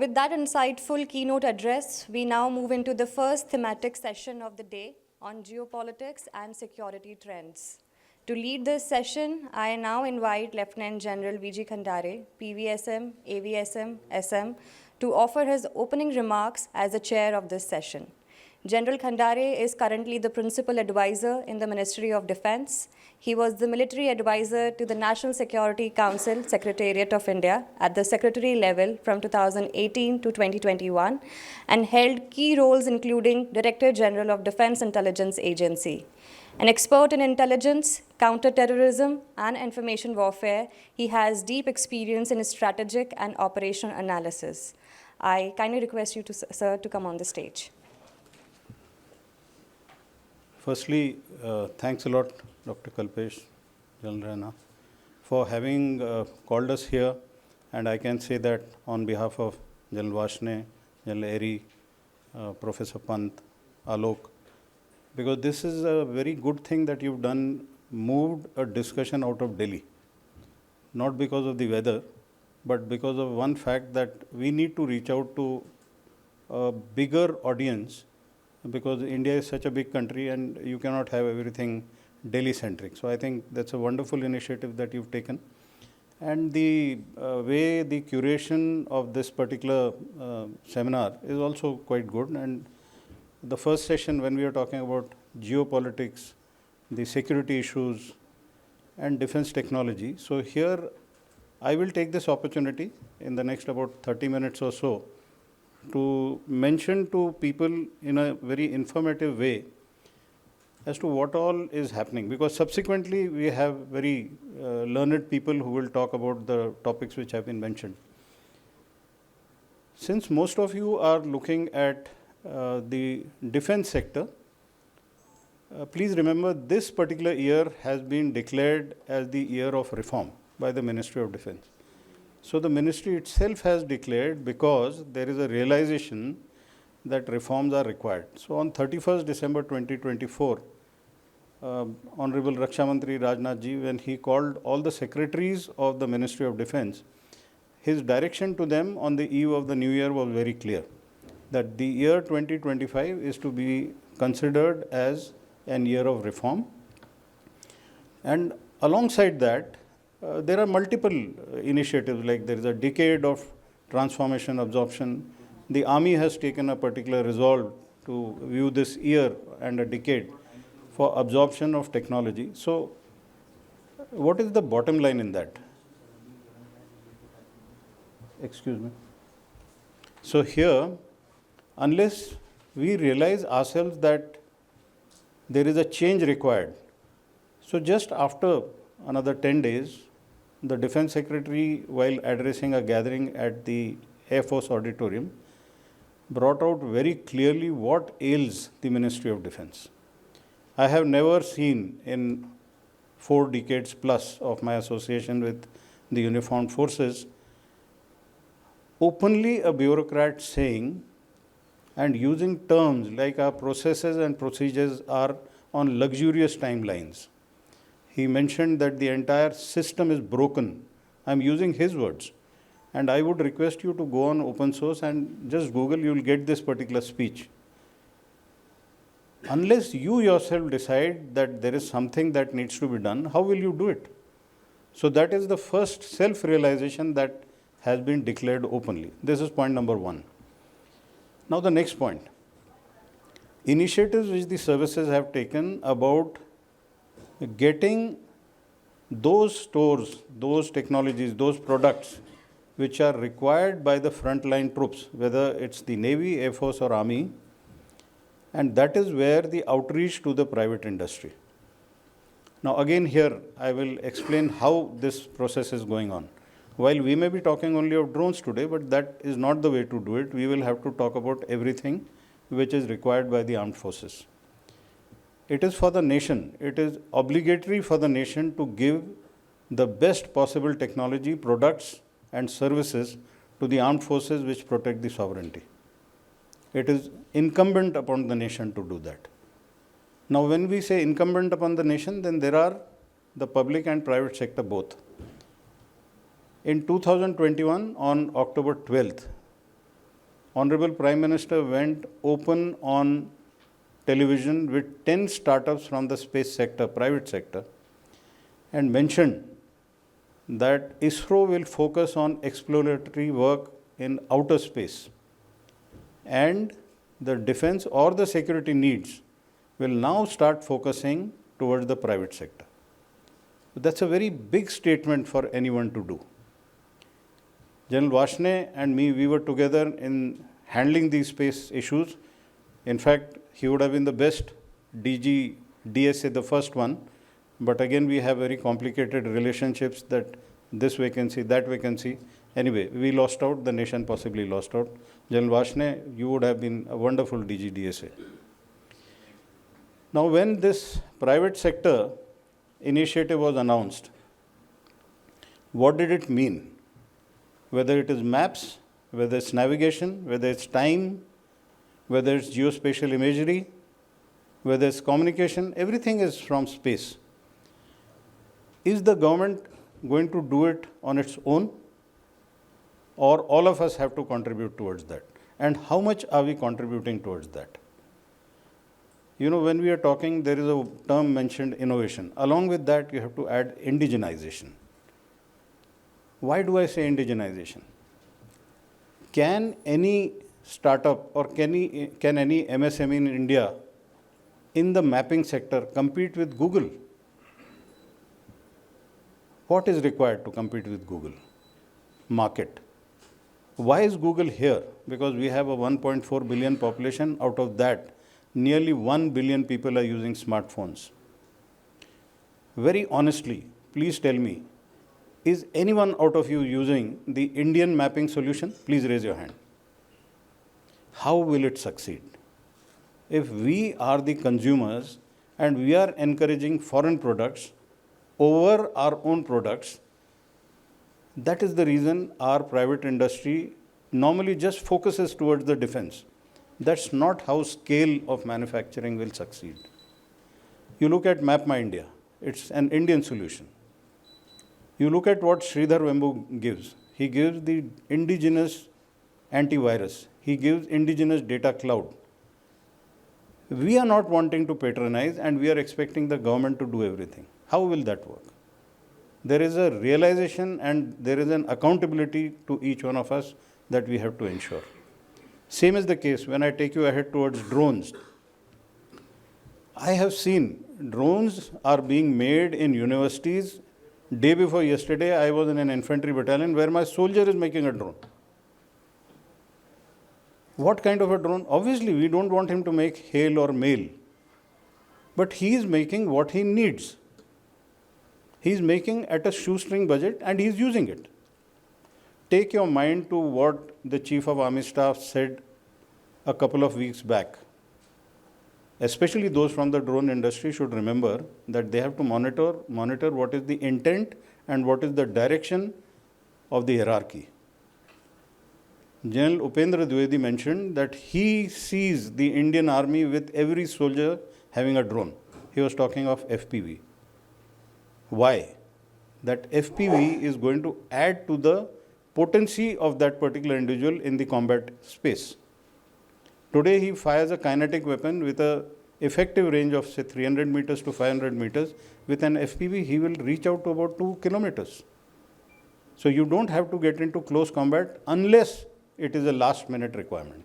With that insightful keynote address, we now move into the first thematic session of the day on geopolitics and security trends. To lead this session, I now invite Lieutenant General V.G. Khandare, PVSM, AVSM, SM, to offer his opening remarks as the chair of this session. General Khandare is currently the Principal Advisor in the Ministry of Defense. He was the Military Advisor to the National Security Council Secretariat of India at the Secretary level from 2018 to 2021 and held key roles including Director General of Defense Intelligence Agency. An expert in intelligence, counter-terrorism, and information warfare, he has deep experience in strategic and operational analysis. I kindly request you, sir, to come on the stage. Firstly, thanks a lot, Dr. Kalpesh, General Rana, for having called us here. And I can say that on behalf of General Vashne, General Eri, Professor Pant, Alok, because this is a very good thing that you've done, moved a discussion out of Delhi. Not because of the weather, but because of one fact that we need to reach out to a bigger audience, because India is such a big country and you cannot have everything Delhi-centric. So I think that's a wonderful initiative that you've taken. And the way the curation of this particular seminar is also quite good. And the first session, when we are talking about geopolitics, the security issues, and defense technology. So here, I will take this opportunity in the next about 30 minutes or so to mention to people in a very informative way as to what all is happening, because subsequently we have very learned people who will talk about the topics which have been mentioned. Since most of you are looking at the defense sector, please remember this particular year has been declared as the year of reform by the Ministry of Defense. So the ministry itself has declared, because there is a realization that reforms are required. So on 31st December 2024, Honorable Raksha Mantri Rajnath Ji, when he called all the secretaries of the Ministry of Defense, his direction to them on the eve of the new year was very clear, that the year 2025 is to be considered as an year of reform. And alongside that, there are multiple initiatives, like there is a decade of transformation absorption. The army has taken a particular resolve to view this year and a decade for absorption of technology. So what is the bottom line in that? Excuse me. So here, unless we realize ourselves that there is a change required, so just after another 10 days, the Defense Secretary, while addressing a gathering at the Air Force Auditorium, brought out very clearly what ails the Ministry of Defense. I have never seen in 4 decades plus of my association with the uniformed forces, openly a bureaucrat saying and using terms like our processes and procedures are on luxurious timelines. He mentioned that the entire system is broken. I'm using his words. And I would request you to go on open source and just Google, you will get this particular speech. Unless you yourself decide that there is something that needs to be done, how will you do it? So that is the first self-realization that has been declared openly. This is point number 1. Now the next point. Initiatives which the services have taken about getting those stores, those technologies, those products which are required by the frontline troops, whether it's the Navy, Air Force or Army, and that is where the outreach to the private industry. Now again here, I will explain how this process is going on. While we may be talking only of drones today, but that is not the way to do it. We will have to talk about everything which is required by the armed forces. It is for the nation. It is obligatory for the nation to give the best possible technology, products and services to the armed forces which protect the sovereignty. It is incumbent upon the nation to do that. Now, when we say incumbent upon the nation, then there are the public and private sector both. In 2021, on October 12th, Honorable Prime Minister went open on television with 10 startups from the space sector, private sector, and mentioned that ISRO will focus on exploratory work in outer space, and the defense or the security needs will now start focusing towards the private sector. That's a very big statement for anyone to do. General Vashne and me, we were together in handling these space issues. In fact, he would have been the best DG, DSA, the first one. But again, we have very complicated relationships, that this vacancy, that vacancy. Anyway, we lost out, the nation possibly lost out. General Vashne, you would have been a wonderful DG, DSA. Now, when this private sector initiative was announced, what did it mean? Whether it is maps, whether it's navigation, whether it's time, whether it's geospatial imagery, whether it's communication, everything is from space. Is the government going to do it on its own, or all of us have to contribute towards that? And how much are we contributing towards that? You know, when we are talking, there is a term mentioned, innovation. Along with that, you have to add indigenization. Why do I say indigenization? Can any startup or can any MSME in India in the mapping sector compete with Google? What is required to compete with Google? Market. Why is Google here? Because we have a 1.4 billion population. Out of that, nearly 1 billion people are using smartphones. Very honestly, please tell me, is anyone out of you using the Indian mapping solution? Please raise your hand. How will it succeed? If we are the consumers and we are encouraging foreign products over our own products, that is the reason our private industry normally just focuses towards the defense. That's not how scale of manufacturing will succeed. You look at Map My India, it's an Indian solution. You look at what Sridhar Vembu gives. He gives the indigenous antivirus. He gives indigenous data cloud. We are not wanting to patronize, and we are expecting the government to do everything. How will that work? There is a realization and there is an accountability to each one of us that we have to ensure. Same is the case when I take you ahead towards drones. I have seen drones are being made in universities. Day before yesterday, I was in an infantry battalion where my soldier is making a drone. What kind of a drone? Obviously, we don't want him to make hail or mail. But he is making what he needs. He is making at a shoestring budget and he is using it. Take your mind to what the Chief of Army Staff said a couple of weeks back. Especially those from the drone industry should remember that they have to monitor what is the intent and what is the direction of the hierarchy. General Upendra Dwivedi mentioned that he sees the Indian Army with every soldier having a drone. He was talking of FPV. Why? That FPV is going to add to the potency of that particular individual in the combat space. Today he fires a kinetic weapon with an effective range of say 300 meters to 500 meters. With an FPV he will reach out to about 2 kilometers. So you don't have to get into close combat unless it is a last minute requirement.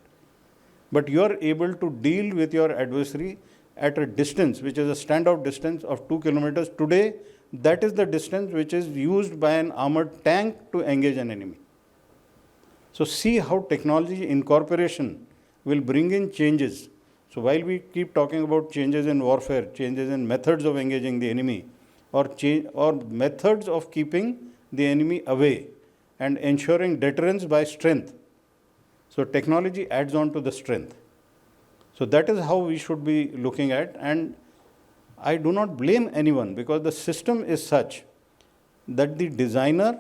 But you are able to deal with your adversary at a distance which is a standout distance of 2 kilometers. Today that is the distance which is used by an armored tank to engage an enemy. So see how technology incorporation will bring in changes. So while we keep talking about changes in warfare, changes in methods of engaging the enemy, or methods of keeping the enemy away and ensuring deterrence by strength. So technology adds on to the strength. So that is how we should be looking at, and I do not blame anyone because the system is such that the designer,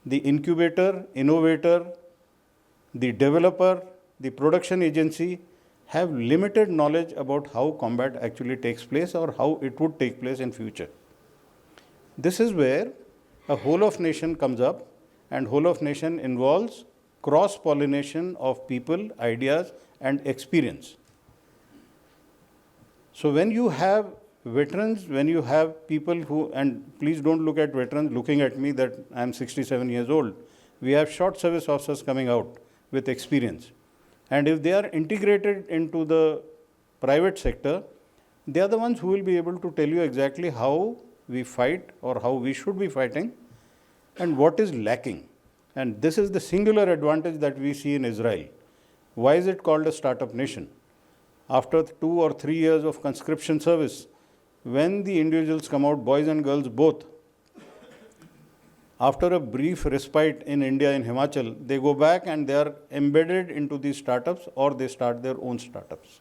the incubator, innovator, the developer, the production agency have limited knowledge about how combat actually takes place or how it would take place in future. This is where a whole of nation comes up, and whole of nation involves cross-pollination of people, ideas, and experience. So when you have veterans, when you have people who, and please don't look at veterans looking at me that I'm 67 years old. We have short service officers coming out with experience. And if they are integrated into the private sector, they are the ones who will be able to tell you exactly how we fight or how we should be fighting and what is lacking. And this is the singular advantage that we see in Israel. Why is it called a startup nation? After 2 or 3 years of conscription service, when the individuals come out, boys and girls both, after a brief respite in India, in Himachal, they go back and they are embedded into these startups or they start their own startups.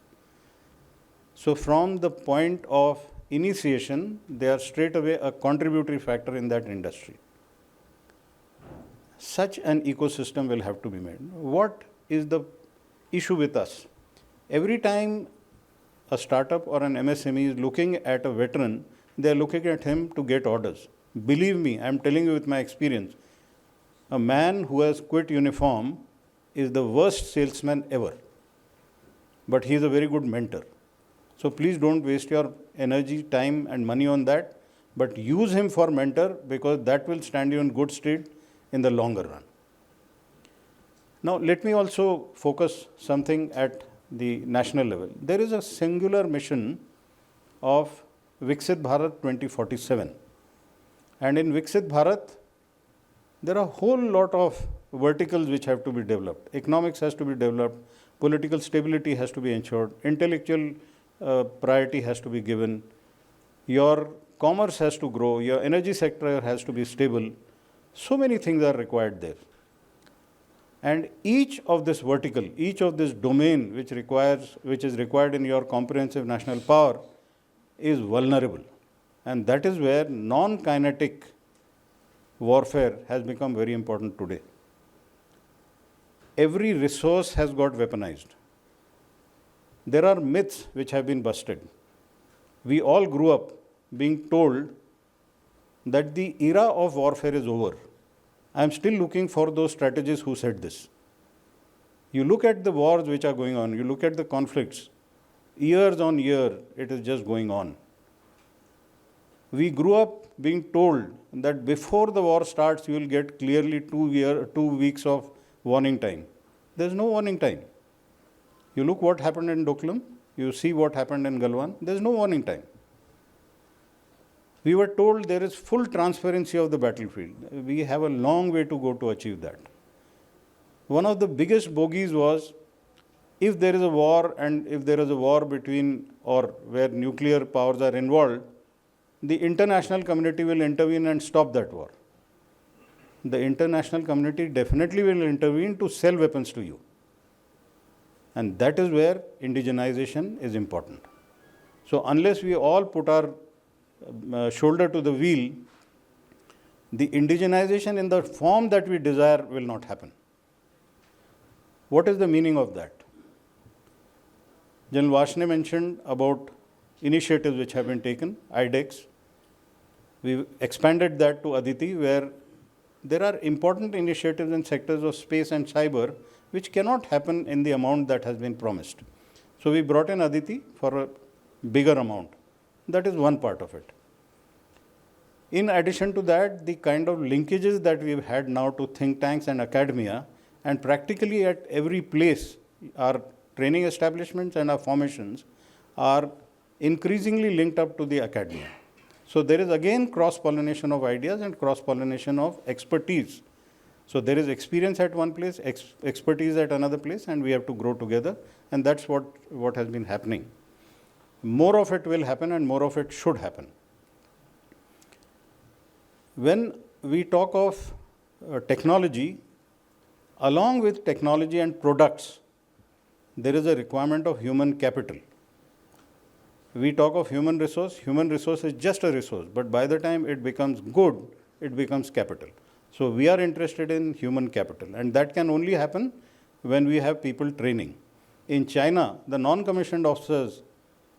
So from the point of initiation, they are straight away a contributory factor in that industry. Such an ecosystem will have to be made. What is the issue with us? Every time a startup or an MSME is looking at a veteran, they are looking at him to get orders. Believe me, I am telling you with my experience, a man who has quit uniform is the worst salesman ever. But he is a very good mentor. So please don't waste your energy, time and money on that, but use him for mentor because that will stand you in good stead in the longer run. Now let me also focus something at the national level. There is a singular mission of Viksit Bharat 2047. And in Viksit Bharat, there are a whole lot of verticals which have to be developed. Economics has to be developed, political stability has to be ensured, intellectual priority has to be given, your commerce has to grow, your energy sector has to be stable. So many things are required there. And each of this vertical, each of this domain which is required in your comprehensive national power is vulnerable. And that is where non-kinetic warfare has become very important today. Every resource has got weaponized. There are myths which have been busted. We all grew up being told that the era of warfare is over. I am still looking for those strategists who said this. You look at the wars which are going on, you look at the conflicts, years on year, it is just going on. We grew up being told that before the war starts, you will get clearly 2 weeks of warning time. There is no warning time. You look what happened in Doklam, you see what happened in Galwan, there is no warning time. We were told there is full transparency of the battlefield. We have a long way to go to achieve that. One of the biggest bogeys was, if there is a war and if there is a war between or where nuclear powers are involved, the international community will intervene and stop that war. The international community definitely will intervene to sell weapons to you. And that is where indigenization is important. So unless we all put our shoulder to the wheel, the indigenization in the form that we desire will not happen. What is the meaning of that? General Vashne mentioned about initiatives which have been taken, IDEX. We expanded that to Aditi, where there are important initiatives in sectors of space and cyber which cannot happen in the amount that has been promised. So we brought in Aditi for a bigger amount. That is one part of it. In addition to that, the kind of linkages that we've had now to think tanks and academia, and practically at every place, our training establishments and our formations are increasingly linked up to the academia. So there is again cross-pollination of ideas and cross-pollination of expertise. So there is experience at one place, expertise at another place, and we have to grow together, and that's what has been happening. More of it will happen and more of it should happen. When we talk of technology, along with technology and products, there is a requirement of human capital. We talk of human resource is just a resource, but by the time it becomes good, it becomes capital. So we are interested in human capital, and that can only happen when we have people training. In China, the non-commissioned officers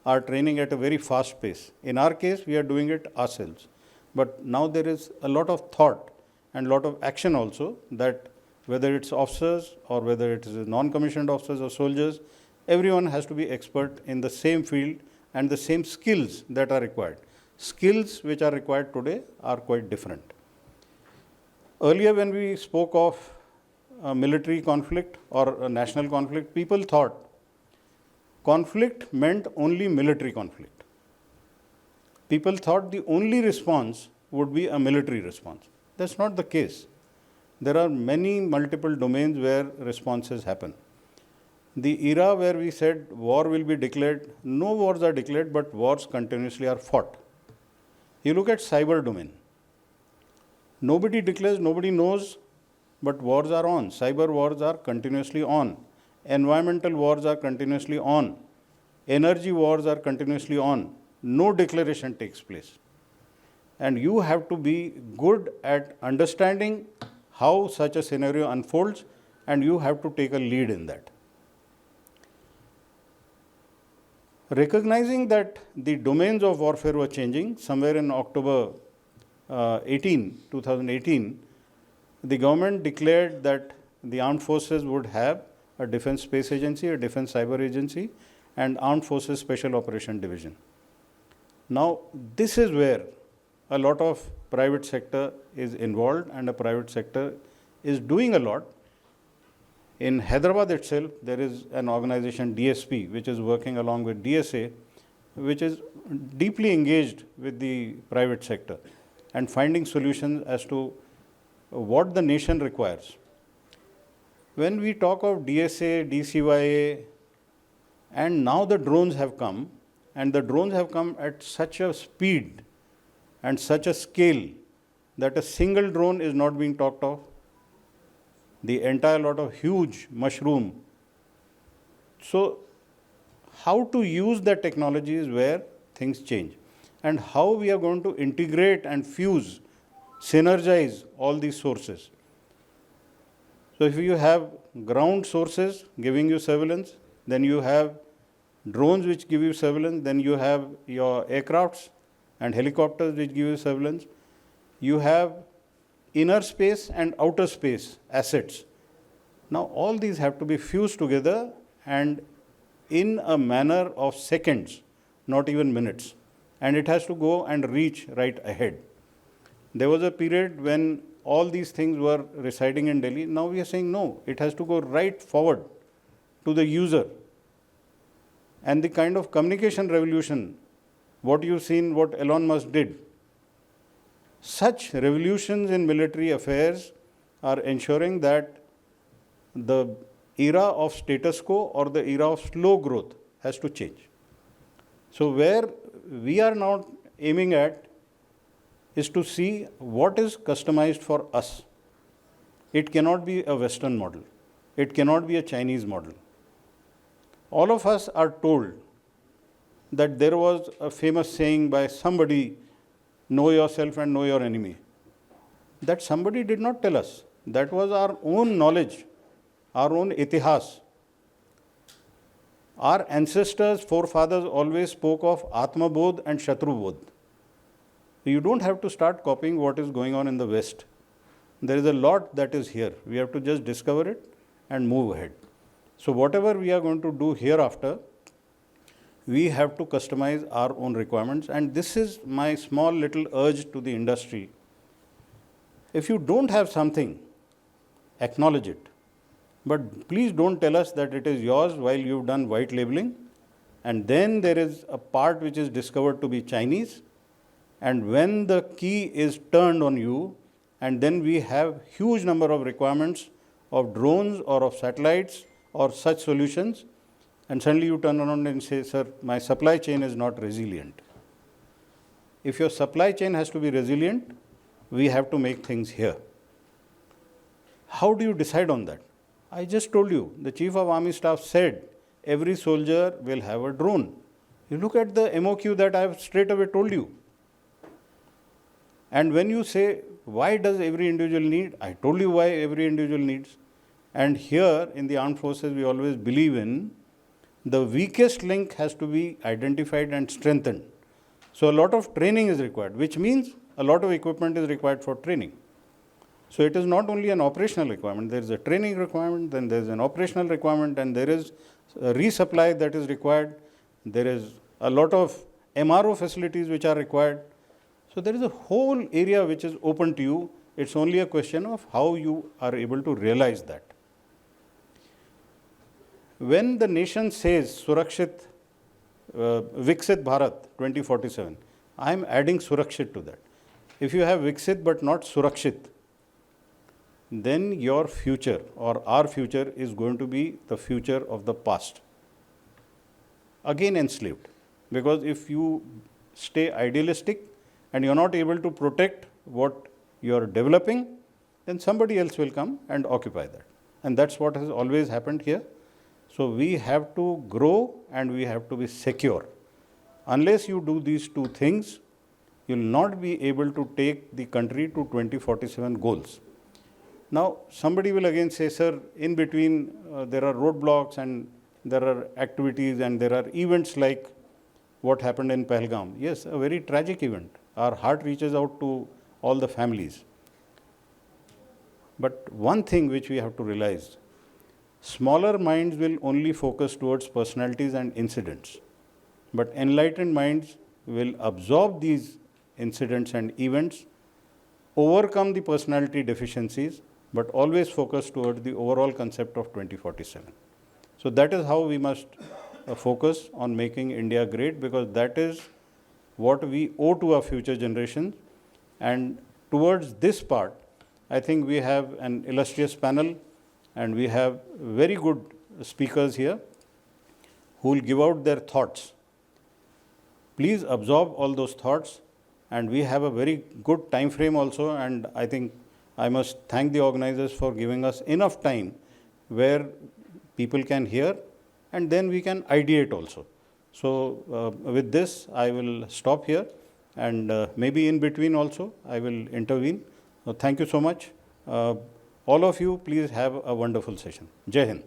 are training at a very fast pace. In our case, we are doing it ourselves. But now there is a lot of thought and a lot of action also that whether it's officers or whether it is non-commissioned officers or soldiers, everyone has to be expert in the same field and the same skills that are required. Skills which are required today are quite different. Earlier when we spoke of a military conflict or a national conflict, people thought conflict meant only military conflict. People thought the only response would be a military response. That's not the case. There are many multiple domains where responses happen. The era where we said war will be declared, no wars are declared, but wars continuously are fought. You look at cyber domain. Nobody declares, nobody knows, but wars are on. Cyber wars are continuously on. Environmental wars are continuously on. Energy wars are continuously on. No declaration takes place. And you have to be good at understanding how such a scenario unfolds, and you have to take a lead in that. Recognizing that the domains of warfare were changing, somewhere in October 2018, the government declared that the armed forces would have a defense space agency, a defense cyber agency, and armed forces special operation division. Now, this is where a lot of private sector is involved and the private sector is doing a lot. In Hyderabad itself, there is an organization, DSP, which is working along with DSA, which is deeply engaged with the private sector and finding solutions as to what the nation requires. When we talk of DSA, DCYA, and now the drones have come, and the drones have come at such a speed and such a scale that a single drone is not being talked of. The entire lot of huge mushroom. So, how to use the technology is where things change, and how we are going to integrate and fuse, synergize all these sources. So, if you have ground sources giving you surveillance, then you have drones which give you surveillance, then you have your aircrafts and helicopters which give you surveillance. You have inner space and outer space assets. Now, all these have to be fused together and in a manner of seconds, not even minutes. And it has to go and reach right ahead. There was a period when all these things were residing in Delhi. Now we are saying no, it has to go right forward to the user. And the kind of communication revolution, what you've seen, what Elon Musk did, such revolutions in military affairs are ensuring that the era of status quo or the era of slow growth has to change. So where we are now aiming at is to see what is customized for us. It cannot be a Western model. It cannot be a Chinese model. All of us are told that there was a famous saying by somebody, know yourself and know your enemy. That somebody did not tell us. That was our own knowledge, our own itihas. Our ancestors, forefathers always spoke of Atma Bodh and Shatru Bodh. You don't have to start copying what is going on in the West. There is a lot that is here. We have to just discover it and move ahead. So whatever we are going to do hereafter, we have to customize our own requirements. And this is my small little urge to the industry. If you don't have something, acknowledge it. But please don't tell us that it is yours while you've done white labeling. And then there is a part which is discovered to be Chinese. And when the key is turned on you, and then we have huge number of requirements of drones or of satellites or such solutions, and suddenly you turn around and say, sir, my supply chain is not resilient. If your supply chain has to be resilient, we have to make things here. How do you decide on that? I just told you, the Chief of Army Staff said, every soldier will have a drone. You look at the MOQ that I have straight away told you. And when you say, why does every individual need? I told you why every individual needs. And here in the armed forces, we always believe in the weakest link has to be identified and strengthened. So a lot of training is required, which means a lot of equipment is required for training. So it is not only an operational requirement, there is a training requirement, then there is an operational requirement, and there is a resupply that is required. There is a lot of MRO facilities which are required. So there is a whole area which is open to you. It's only a question of how you are able to realize that. When the nation says Surakshit, Viksit Bharat 2047, I am adding Surakshit to that. If you have Viksit but not Surakshit, then your future or our future is going to be the future of the past. Again enslaved. Because if you stay idealistic and you're not able to protect what you're developing, then somebody else will come and occupy that. And that's what has always happened here. So we have to grow and we have to be secure. Unless you do these two things, you will not be able to take the country to 2047 goals. Now, somebody will again say, sir, in between there are roadblocks and there are activities and there are events like what happened in Pahalgam. Yes, a very tragic event. Our heart reaches out to all the families. But one thing which we have to realize, smaller minds will only focus towards personalities and incidents. But enlightened minds will absorb these incidents and events, overcome the personality deficiencies, but always focus towards the overall concept of 2047. So that is how we must focus on making India great, because that is what we owe to our future generations. And towards this part, I think we have an illustrious panel and we have very good speakers here who will give out their thoughts. Please absorb all those thoughts, and we have a very good time frame also, and I think I must thank the organizers for giving us enough time where people can hear and then we can ideate also. So with this, I will stop here, and maybe in between also I will intervene. Thank you so much. All of you, please have a wonderful session. Jai Hind.